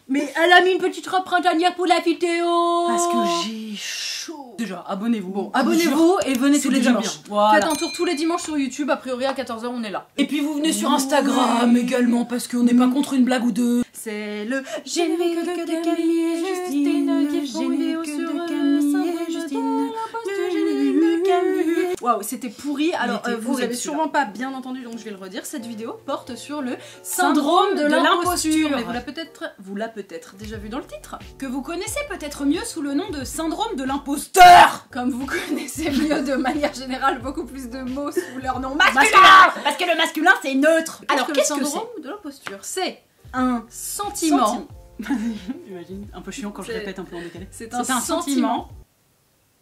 Mais elle a mis une petite robe printanière pour la vidéo. Parce que j'ai chaud. Déjà, abonnez-vous. Bon, abonnez-vous et venez tous les dimanches. Voilà. Faites un tour tous les dimanches sur YouTube, a priori à 14h on est là. Et puis vous venez sur Instagram également, parce qu'on n'est pas contre une blague ou deux. C'est le générique de Camille et Justine qui font une vidéo sur Camille et Justine. Le générique de Camille. Waouh, c'était pourri. Alors vous avez sûrement pas bien entendu, donc je vais le redire. Cette vidéo porte sur le syndrome de l'imposture. Mais vous l'avez peut-être déjà vu dans le titre. Que vous connaissez peut-être mieux sous le nom de syndrome de l'imposteur. Comme vous connaissez mieux de manière générale beaucoup plus de mots sous leur nom masculin. Parce que le masculin c'est neutre. Alors qu'est-ce que le syndrome de l'imposture? C'est un sentiment. Imagine, un peu chiant quand je répète un peu en décalé. C'est un sentiment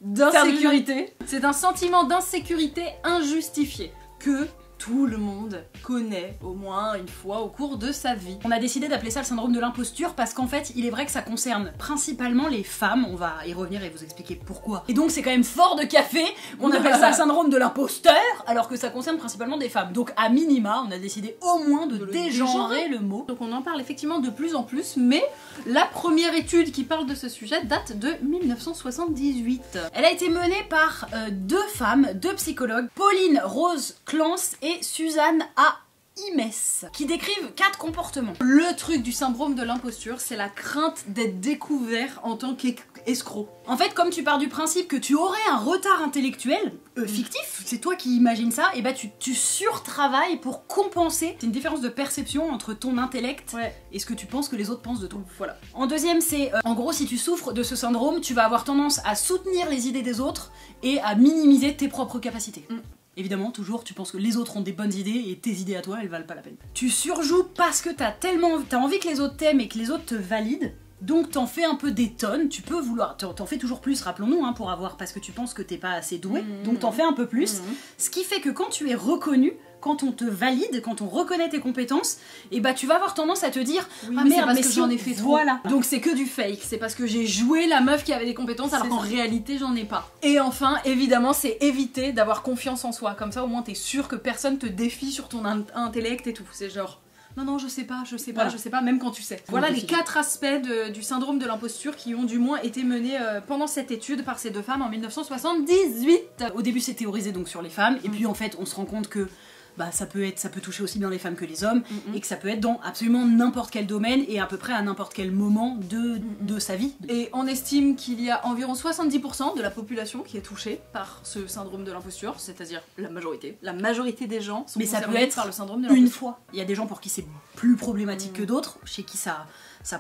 d'insécurité. C'est un sentiment d'insécurité injustifié que tout le monde connaît au moins une fois au cours de sa vie. On a décidé d'appeler ça le syndrome de l'imposture parce qu'en fait, il est vrai que ça concerne principalement les femmes. On va y revenir et vous expliquer pourquoi. Et donc c'est quand même fort de café qu'on appelle ça le syndrome de l'imposteur alors que ça concerne principalement des femmes. Donc à minima, on a décidé au moins de dégenrer le mot. Donc on en parle effectivement de plus en plus, mais la première étude qui parle de ce sujet date de 1978. Elle a été menée par deux femmes, deux psychologues, Pauline Rose Clance et Suzanne A. Imes, qui décrivent 4 comportements. Le truc du syndrome de l'imposture, c'est la crainte d'être découvert en tant qu'escroc. En fait, comme tu pars du principe que tu aurais un retard intellectuel fictif, c'est toi qui imagines ça, et bah tu surtravailles pour compenser. C'est une différence de perception entre ton intellect et ce que tu penses que les autres pensent de toi. Voilà. En deuxième, c'est en gros, si tu souffres de ce syndrome, tu vas avoir tendance à soutenir les idées des autres et à minimiser tes propres capacités. Évidemment, toujours, tu penses que les autres ont des bonnes idées et tes idées à toi, elles valent pas la peine. Tu surjoues parce que t'as envie que les autres t'aiment et que les autres te valident, donc t'en fais un peu des tonnes, tu peux vouloir, t'en fais toujours plus, rappelons-nous, hein, pour avoir, parce que tu penses que t'es pas assez doué, donc t'en fais un peu plus, ce qui fait que quand tu es reconnu, quand on te valide, quand on reconnaît tes compétences, et bah tu vas avoir tendance à te dire ah merde, mais si j'en ai fait trop. Voilà. Donc c'est que du fake, c'est parce que j'ai joué la meuf qui avait des compétences alors qu'en réalité j'en ai pas. Et enfin, évidemment, c'est éviter d'avoir confiance en soi, comme ça au moins t'es sûr que personne te défie sur ton intellect et tout. C'est genre non, je sais pas, même quand tu sais. Voilà les 4 aspects du syndrome de l'imposture qui ont du moins été menés pendant cette étude par ces deux femmes en 1978. Au début c'est théorisé donc sur les femmes, et puis en fait on se rend compte que bah, ça peut toucher aussi bien les femmes que les hommes, et que ça peut être dans absolument n'importe quel domaine et à peu près à n'importe quel moment de sa vie. Et on estime qu'il y a environ 70% de la population qui est touchée par ce syndrome de l'imposture, c'est-à-dire la majorité. La majorité des gens sont concernés par le syndrome de l'imposture. Une fois. Il y a des gens pour qui c'est plus problématique que d'autres, chez qui ça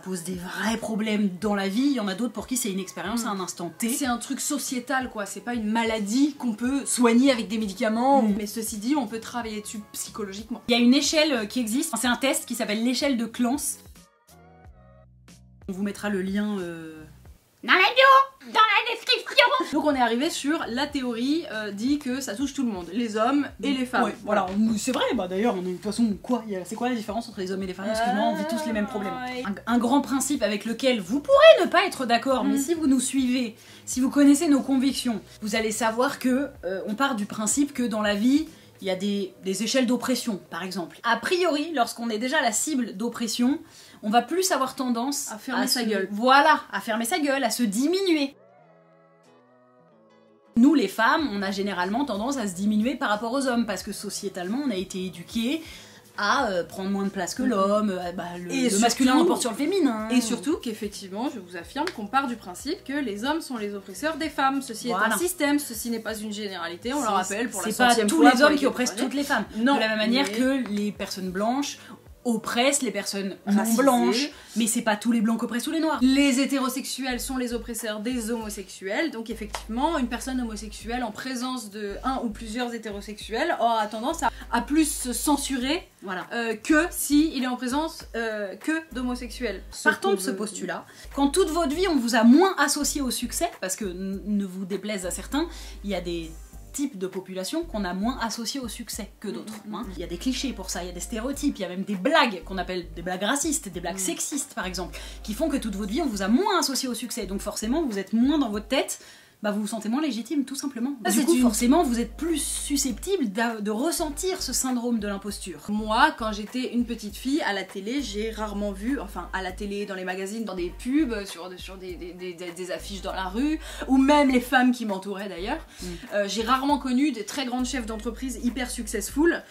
pose des vrais problèmes dans la vie, il y en a d'autres pour qui c'est une expérience à un instant T. C'est un truc sociétal quoi, c'est pas une maladie qu'on peut soigner avec des médicaments, mais ceci dit, on peut travailler dessus psychologiquement. Il y a une échelle qui existe, c'est un test qui s'appelle l'échelle de Clance. On vous mettra le lien dans la bio, dans la description. Donc on est arrivé sur la théorie dit que ça touche tout le monde, les hommes et les femmes. Ouais, voilà, c'est vrai, bah d'ailleurs, de toute façon, c'est quoi la différence entre les hommes et les femmes? Excuse-moi, on vit tous les mêmes problèmes. Un grand principe avec lequel vous pourrez ne pas être d'accord, mais si vous nous suivez, si vous connaissez nos convictions, vous allez savoir que on part du principe que dans la vie, il y a des échelles d'oppression, par exemple. A priori, lorsqu'on est déjà la cible d'oppression, on va plus avoir tendance à fermer sa gueule. Voilà, à fermer sa gueule, à se diminuer. Nous, les femmes, on a généralement tendance à se diminuer par rapport aux hommes, parce que sociétalement, on a été éduqués à prendre moins de place que l'homme, le masculin l'emporte sur le féminin. Et surtout qu'effectivement, je vous affirme qu'on part du principe que les hommes sont les oppresseurs des femmes. Ceci est un système, ceci n'est pas une généralité, on le rappelle pour la centième fois. C'est pas tous les hommes qui oppressent toutes les femmes. Non, de la même manière que les personnes blanches oppressent les personnes non blanches, mais c'est pas tous les blancs qui oppressent tous les noirs. Les hétérosexuels sont les oppresseurs des homosexuels, donc effectivement, une personne homosexuelle en présence de un ou plusieurs hétérosexuels aura tendance à plus se censurer que s'il est en présence que d'homosexuels. Partons de ce postulat. Quand toute votre vie on vous a moins associé au succès, parce que ne vous déplaise à certains, il y a des types de population qu'on a moins associé au succès que d'autres. Il y a des clichés pour ça, il y a des stéréotypes, il y a même des blagues qu'on appelle des blagues racistes, des blagues sexistes par exemple, qui font que toute votre vie on vous a moins associé au succès, donc forcément vous êtes moins dans votre tête bah vous vous sentez moins légitime, tout simplement. Ah, Du coup, forcément, vous êtes plus susceptible de ressentir ce syndrome de l'imposture. Moi, quand j'étais une petite fille, à la télé, j'ai rarement vu, enfin à la télé, dans les magazines, dans des pubs, sur des affiches dans la rue, ou même les femmes qui m'entouraient d'ailleurs, j'ai rarement connu des très grandes chefs d'entreprise hyper successful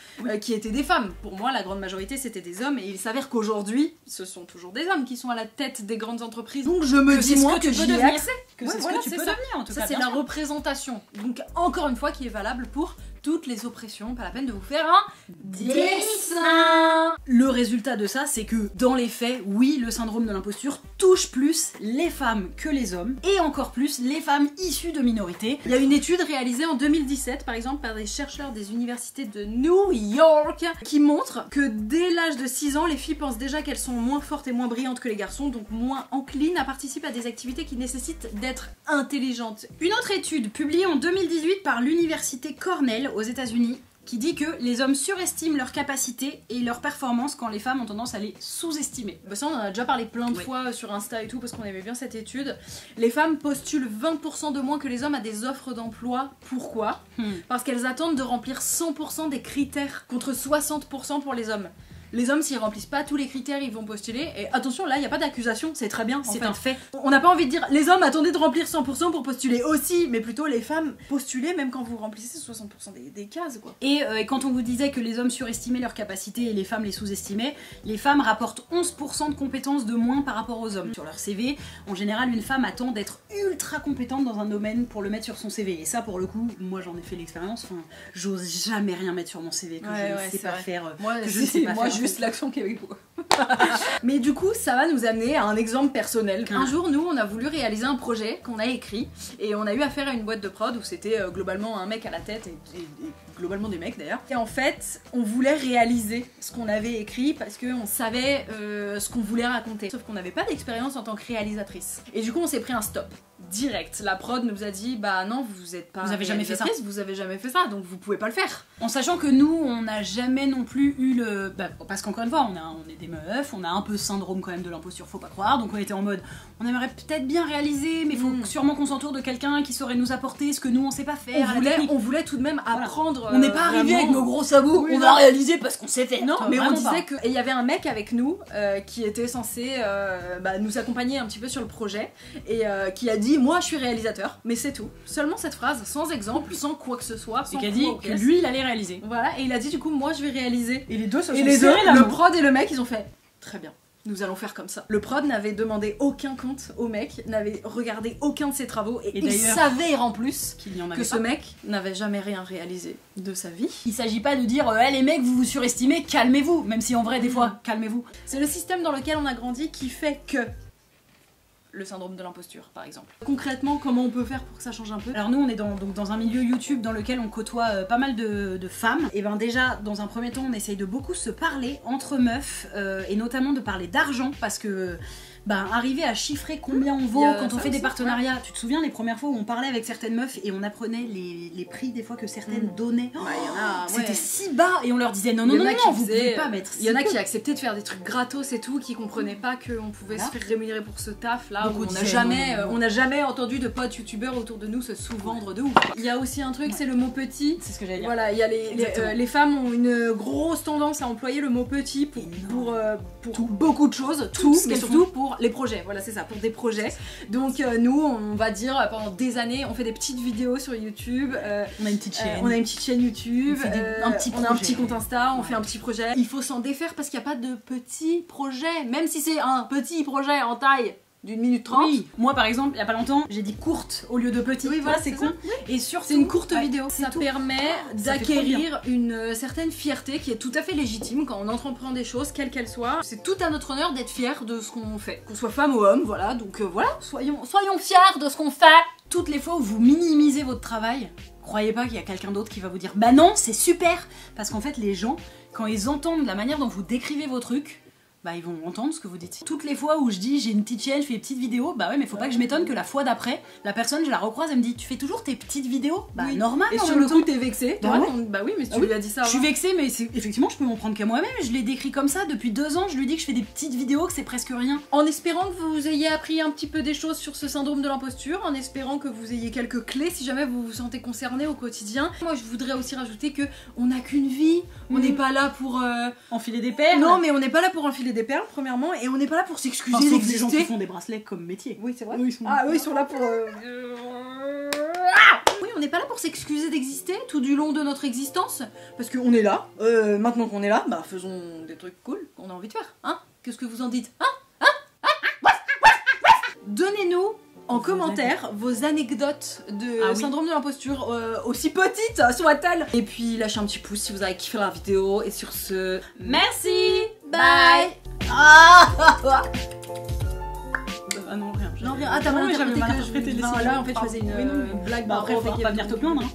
qui étaient des femmes. Pour moi, la grande majorité, c'était des hommes, et il s'avère qu'aujourd'hui, ce sont toujours des hommes qui sont à la tête des grandes entreprises. Donc je me dis, moi, que j'y ai accès. Que c'est ce que tu peux devenir, en tout cas. Ça, c'est la représentation. Donc, encore une fois, qui est valable pour toutes les oppressions. Pas la peine de vous faire un dessin. Le résultat de ça, c'est que dans les faits, oui, le syndrome de l'imposture touche plus les femmes que les hommes, et encore plus les femmes issues de minorités. Il y a une étude réalisée en 2017, par exemple, par des chercheurs des universités de New York, qui montre que dès l'âge de 6 ans, les filles pensent déjà qu'elles sont moins fortes et moins brillantes que les garçons, donc moins enclines à participer à des activités qui nécessitent d'être intelligentes. Une autre étude publiée en 2018 par l'université Cornell aux États-Unis qui dit que les hommes surestiment leurs capacités et leurs performances quand les femmes ont tendance à les sous-estimer. Bah ça, on en a déjà parlé plein de fois sur Insta et tout parce qu'on aimait bien cette étude. Les femmes postulent 20% de moins que les hommes à des offres d'emploi. Pourquoi ? Parce qu'elles attendent de remplir 100% des critères contre 60% pour les hommes. Les hommes, s'ils remplissent pas tous les critères, ils vont postuler. Et attention, là, il n'y a pas d'accusation, c'est très bien. C'est un fait. On n'a pas envie de dire les hommes, attendez de remplir 100% pour postuler aussi, mais plutôt les femmes, postulez même quand vous remplissez 60% des cases, quoi. Et quand on vous disait que les hommes surestimaient leurs capacités et les femmes les sous-estimaient, les femmes rapportent 11% de compétences de moins par rapport aux hommes. Sur leur CV, en général, une femme attend d'être ultra compétente dans un domaine pour le mettre sur son CV. Et ça, pour le coup, moi j'en ai fait l'expérience, enfin, j'ose jamais rien mettre sur mon CV que je ne sais pas faire. Moi, que je ne sais pas faire. Juste l'action québécois. Mais du coup, ça va nous amener à un exemple personnel. Un jour, nous, on a voulu réaliser un projet qu'on a écrit et on a eu affaire à une boîte de prod où c'était globalement un mec à la tête et globalement des mecs d'ailleurs. Et en fait, on voulait réaliser ce qu'on avait écrit parce qu'on savait ce qu'on voulait raconter. Sauf qu'on n'avait pas d'expérience en tant que réalisatrice. Et du coup, on s'est pris un stop. Direct. La prod nous a dit bah non, vous êtes pas. Vous avez jamais fait ça. Vous avez jamais fait ça, donc vous pouvez pas le faire. En sachant que nous, on n'a jamais non plus eu le. Bah, parce qu'encore une fois, on est des meufs, on a un peu ce syndrome quand même de l'imposture, faut pas croire. Donc on était en mode, on aimerait peut-être bien réaliser, mais faut sûrement qu'on s'entoure de quelqu'un qui saurait nous apporter ce que nous on sait pas faire. On voulait tout de même apprendre. On n'est pas arrivé avec nos gros sabots, on va réaliser parce qu'on sait faire. Non, mais on disait que. Et il y avait un mec avec nous qui était censé nous accompagner un petit peu sur le projet et qui a dit moi je suis réalisateur, mais c'est tout. Seulement cette phrase, sans exemple, sans quoi que ce soit. Et qui a dit que lui il allait réaliser. Voilà, et il a dit du coup moi je vais réaliser. Et les deux se sont serrés la main. Le prod et le mec ils ont fait très bien. Nous allons faire comme ça. Le prod n'avait demandé aucun compte au mec, n'avait regardé aucun de ses travaux et il savait en plus que ce mec n'avait jamais rien réalisé de sa vie. Il s'agit pas de dire les mecs vous vous surestimez, calmez-vous, même si en vrai des fois calmez-vous. C'est le système dans lequel on a grandi qui fait que le syndrome de l'imposture par exemple. Concrètement, comment on peut faire pour que ça change un peu? Alors nous on est dans un milieu YouTube dans lequel on côtoie pas mal de femmes. Et ben déjà dans un premier temps on essaye de beaucoup se parler entre meufs et notamment de parler d'argent parce que arriver à chiffrer combien on vaut quand on fait des partenariats. Tu te souviens les premières fois où on parlait avec certaines meufs et on apprenait les prix des fois que certaines donnaient. C'était si bas et on leur disait non, vous pouvez pas mettre. Il y en a qui acceptaient de faire des trucs gratos et tout, qui comprenaient pas qu'on pouvait se faire rémunérer pour ce taf là. Où on n'a jamais entendu de potes youtubeurs autour de nous se sous-vendre de ouf. Il y a aussi un truc, c'est le mot petit. C'est ce que j'allais dire. Voilà, il y a les femmes ont une grosse tendance à employer le mot petit pour beaucoup de choses, mais surtout pour les projets, voilà c'est ça, pour des projets. Donc nous on va dire pendant des années on fait des petites vidéos sur YouTube, on a une petite chaîne, YouTube, on a un petit compte Insta, on fait un petit projet. Il faut s'en défaire parce qu'il n'y a pas de petit projet, même si c'est un petit projet en taille d'une minute 30. Oui, moi par exemple, il y a pas longtemps, j'ai dit courte au lieu de petite. Oui, voilà, c'est con. Oui. Et surtout, c'est une courte vidéo. Ça permet d'acquérir une certaine fierté qui est tout à fait légitime quand on entreprend des choses, quelles qu'elles soient. C'est tout à notre honneur d'être fier de ce qu'on fait. Qu'on soit femme ou homme, voilà. Donc voilà, soyons fiers de ce qu'on fait. Toutes les fois où vous minimisez votre travail, croyez pas qu'il y a quelqu'un d'autre qui va vous dire bah non, c'est super. Parce qu'en fait, les gens, quand ils entendent la manière dont vous décrivez vos trucs, bah ils vont entendre ce que vous dites. Toutes les fois où je dis j'ai une petite chaîne, je fais des petites vidéos, bah ouais mais faut pas que je m'étonne que la fois d'après, la personne je la recroise, elle me dit tu fais toujours tes petites vidéos? Bah oui. Normal. Et sur le coup t'es vexée. Bah, ouais. Bah oui mais tu lui as dit ça. Je suis vexée mais effectivement je peux m'en prendre qu'à moi-même, je l'ai décrit comme ça depuis 2 ans, je lui dis que je fais des petites vidéos, que c'est presque rien. En espérant que vous ayez appris un petit peu des choses sur ce syndrome de l'imposture, en espérant que vous ayez quelques clés si jamais vous vous sentez concerné au quotidien. Moi je voudrais aussi rajouter que on n'a qu'une vie, on n'est pas là pour enfiler des perles. Non mais on n'est pas là pour enfiler des perles premièrement et on n'est pas là pour s'excuser d'exister. Des gens qui font des bracelets comme métier. Oui c'est vrai. Eux, ils sont là pour... Oui on n'est pas là pour s'excuser d'exister tout du long de notre existence parce qu'on est là, maintenant qu'on est là, bah faisons des trucs cool qu'on a envie de faire, hein. Qu'est-ce que vous en dites, hein? Donnez-nous en commentaire vos anecdotes de syndrome de l'imposture, aussi petites soient-elles. Et puis lâchez un petit pouce si vous avez kiffé la vidéo. Et sur ce, merci, bye. Ah non, rien. Non, rien. Ah, t'as mal interprété que je là, en fait, je faisais une blague. Bah après, faut pas venir te plaindre. Hein.